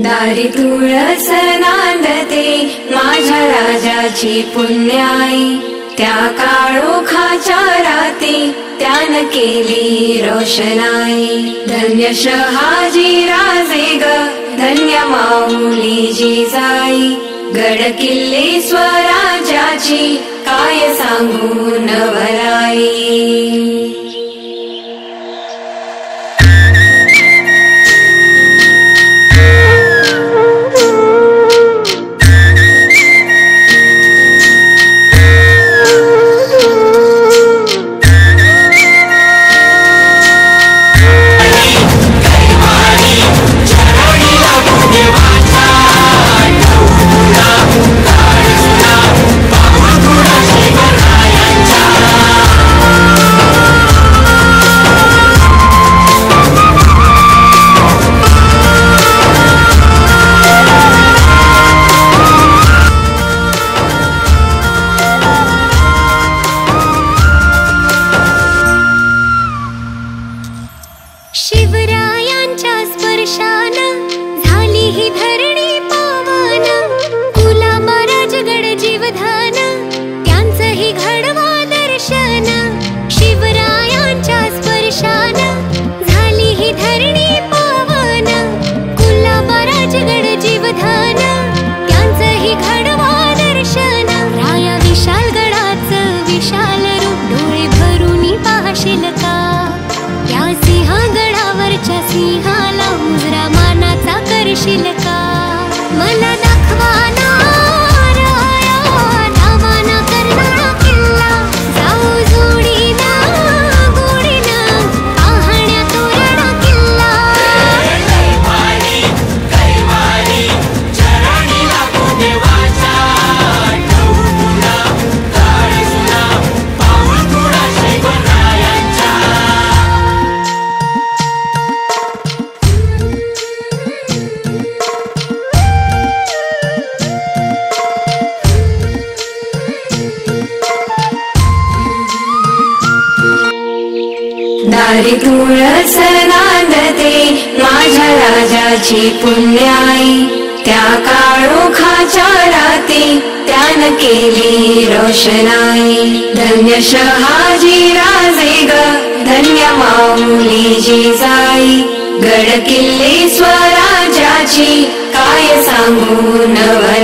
दारी तुळस नांदते माझ्या राजाची पुण्याई, त्या काळोखाच्या राती त्यानं केली रोषणाई। धन्य शहाजी राजे ग, धन्य माऊली जिजाई, गड किल्ले स्वराज्याची काय सांगू नवलाई। शिवरायांच्या स्पर्शानं झाली ही धरणी पावन, गुलाबा राजगड जीवधान त्यांचं ही घडवा दर्शन। शिवरायांच्या स्पर्शानं झाली ही धरणी पावन, गुलाबा राजगड जीवधान त्यांचं ही घडवा दर्शन। राया विशाल गडाचं विशाल रूप डोळे भरून पाहशील का, त्या सिंहगडावरच्या सिंहाला मुजरा मानाचा करशील का। मला दाखवा ना राया धावाना करणारा किल्ला, जाऊ जोडीना गोडीना पाहण्या तोरणा किल्ला। दारी तुळस नांदते माझ्या राजाची पुण्याई, त्या काळोखाच्या राती त्यानं केली रोषणाई। धन्य शहाजी राजे ग, धन्य माऊली जिजाई, गड किल्ले स्वराज्याची काय सांगू नवलाई।